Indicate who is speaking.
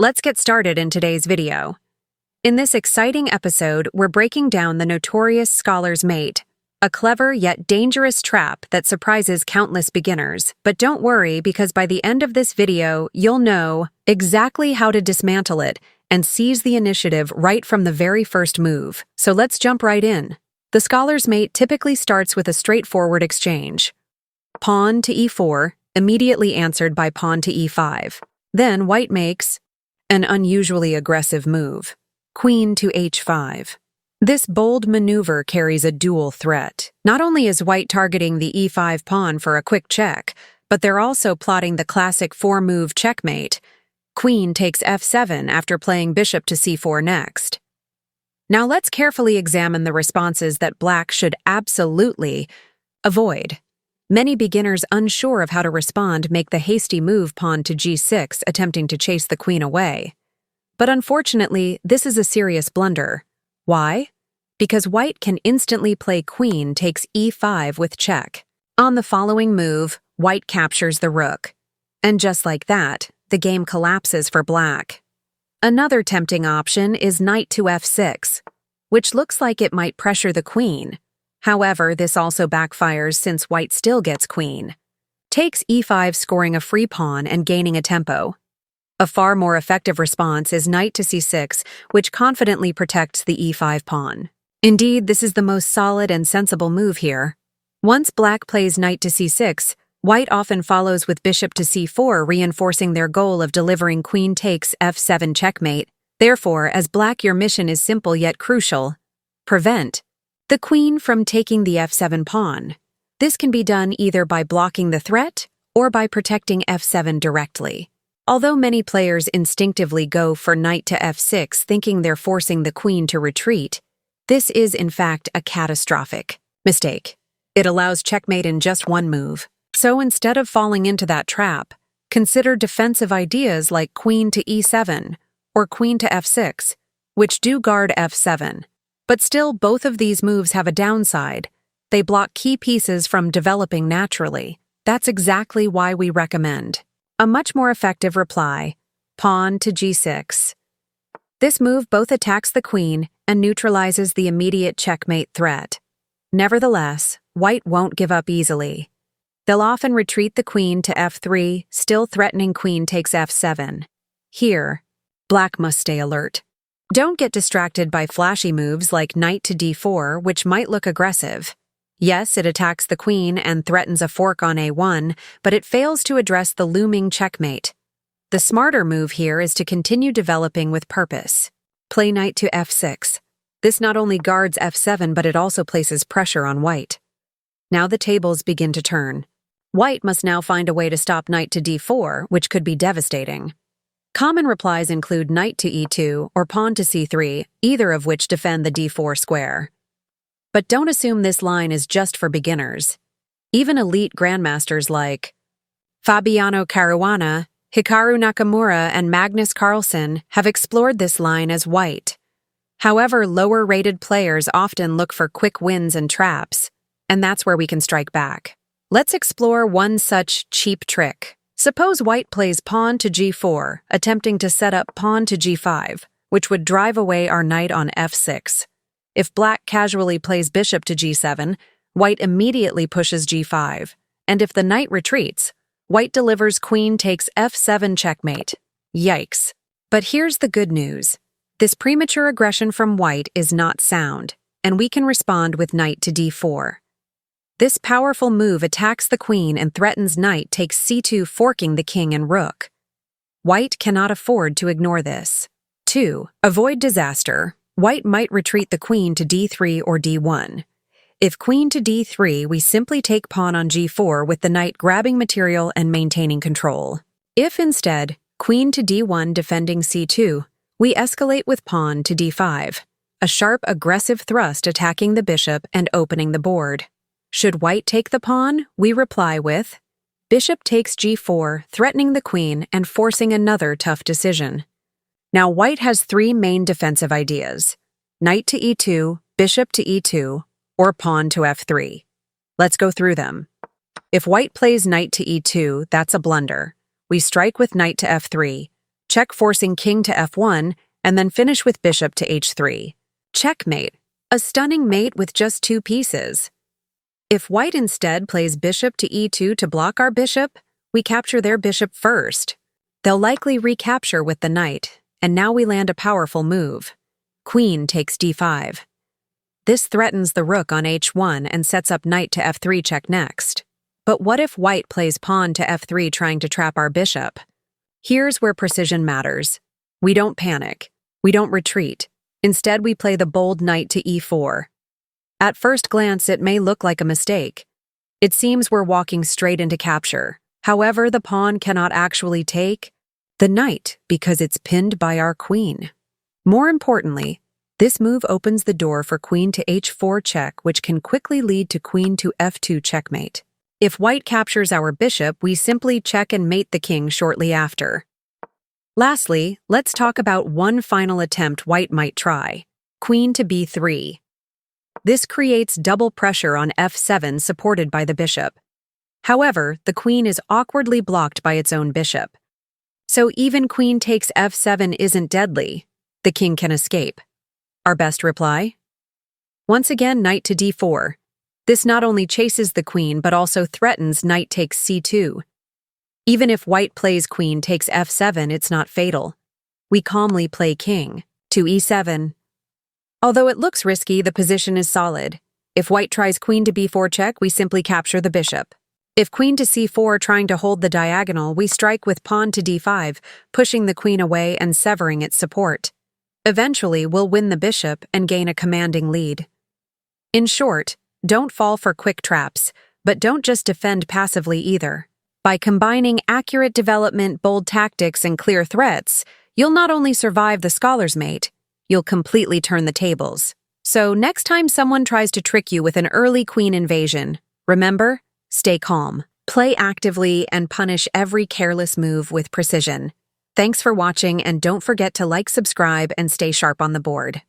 Speaker 1: Let's get started in today's video. In this exciting episode, we're breaking down the notorious Scholar's Mate, a clever yet dangerous trap that surprises countless beginners. But don't worry, because by the end of this video, you'll know exactly how to dismantle it and seize the initiative right from the very first move. So let's jump right in. The Scholar's Mate typically starts with a straightforward exchange. Pawn to e4, immediately answered by pawn to e5. Then white makes an unusually aggressive move. Queen to h5. This bold maneuver carries a dual threat. Not only is white targeting the e5 pawn for a quick check, but they're also plotting the classic four-move checkmate. Queen takes f7 after playing bishop to c4 next. Now let's carefully examine the responses that black should absolutely avoid. Many beginners unsure of how to respond make the hasty move pawn to g6, attempting to chase the queen away. But unfortunately, this is a serious blunder. Why? Because white can instantly play queen takes e5 with check. On the following move, white captures the rook. And just like that, the game collapses for black. Another tempting option is knight to f6, which looks like it might pressure the queen. However, this also backfires since white still gets queen. Takes e5, scoring a free pawn and gaining a tempo. A far more effective response is knight to c6, which confidently protects the e5 pawn. Indeed, this is the most solid and sensible move here. Once black plays knight to c6, white often follows with bishop to c4, reinforcing their goal of delivering queen takes f7 checkmate. Therefore, as black, your mission is simple yet crucial. Prevent the queen from taking the f7 pawn. This can be done either by blocking the threat or by protecting f7 directly. Although many players instinctively go for knight to f6 thinking they're forcing the queen to retreat, this is in fact a catastrophic mistake. It allows checkmate in just one move. So instead of falling into that trap, consider defensive ideas like queen to e7 or queen to f6, which do guard f7. But still, both of these moves have a downside. They block key pieces from developing naturally. That's exactly why we recommend a much more effective reply, pawn to g6. This move both attacks the queen and neutralizes the immediate checkmate threat. Nevertheless, white won't give up easily. They'll often retreat the queen to f3, still threatening queen takes f7. Here, black must stay alert. Don't get distracted by flashy moves like knight to d4, which might look aggressive. Yes, it attacks the queen and threatens a fork on a1, but it fails to address the looming checkmate. The smarter move here is to continue developing with purpose. Play knight to f6. This not only guards f7, but it also places pressure on white. Now the tables begin to turn. White must now find a way to stop knight to d4, which could be devastating. Common replies include knight to e2 or pawn to c3, either of which defend the d4 square. But don't assume this line is just for beginners. Even elite grandmasters like Fabiano Caruana, Hikaru Nakamura, and Magnus Carlsen have explored this line as white. However, lower-rated players often look for quick wins and traps, and that's where we can strike back. Let's explore one such cheap trick. Suppose white plays pawn to g4, attempting to set up pawn to g5, which would drive away our knight on f6. If black casually plays bishop to g7, white immediately pushes g5, and if the knight retreats, white delivers queen takes f7 checkmate. Yikes. But here's the good news. This premature aggression from white is not sound, and we can respond with knight to d4. This powerful move attacks the queen and threatens knight takes c2, forking the king and rook. White cannot afford to ignore this. 2. Avoid disaster. White might retreat the queen to d3 or d1. If queen to d3, we simply take pawn on g4 with the knight grabbing material and maintaining control. If instead, queen to d1 defending c2, we escalate with pawn to d5, a sharp, aggressive thrust attacking the bishop and opening the board. Should white take the pawn, we reply with bishop takes g4, threatening the queen and forcing another tough decision. Now white has three main defensive ideas: knight to e2, bishop to e2, or pawn to f3. Let's go through them. If white plays knight to e2, that's a blunder. We strike with knight to f3, check forcing king to f1, and then finish with bishop to h3. Checkmate, a stunning mate with just 2 pieces. If white instead plays bishop to e2 to block our bishop, we capture their bishop first. They'll likely recapture with the knight, and now we land a powerful move. Queen takes d5. This threatens the rook on h1 and sets up knight to f3 check next. But what if white plays pawn to f3 trying to trap our bishop? Here's where precision matters. We don't panic. We don't retreat. Instead, we play the bold knight to e4. At first glance, it may look like a mistake. It seems we're walking straight into capture. However, the pawn cannot actually take the knight because it's pinned by our queen. More importantly, this move opens the door for queen to h4 check, which can quickly lead to queen to f2 checkmate. If white captures our bishop, we simply check and mate the king shortly after. Lastly, let's talk about one final attempt white might try. Queen to b3. This creates double pressure on f7 supported by the bishop. However, the queen is awkwardly blocked by its own bishop. So even queen takes f7 isn't deadly. The king can escape. Our best reply? Once again, knight to d4. This not only chases the queen but also threatens knight takes c2. Even if white plays queen takes f7, it's not fatal. We calmly play king to e7. Although it looks risky, the position is solid. If white tries queen to b4 check, we simply capture the bishop. If queen to c4 trying to hold the diagonal, we strike with pawn to d5, pushing the queen away and severing its support. Eventually, we'll win the bishop and gain a commanding lead. In short, don't fall for quick traps, but don't just defend passively either. By combining accurate development, bold tactics, and clear threats, you'll not only survive the scholar's mate, you'll completely turn the tables. So next time someone tries to trick you with an early queen invasion, remember, stay calm, play actively, and punish every careless move with precision. Thanks for watching, and don't forget to like, subscribe, and stay sharp on the board.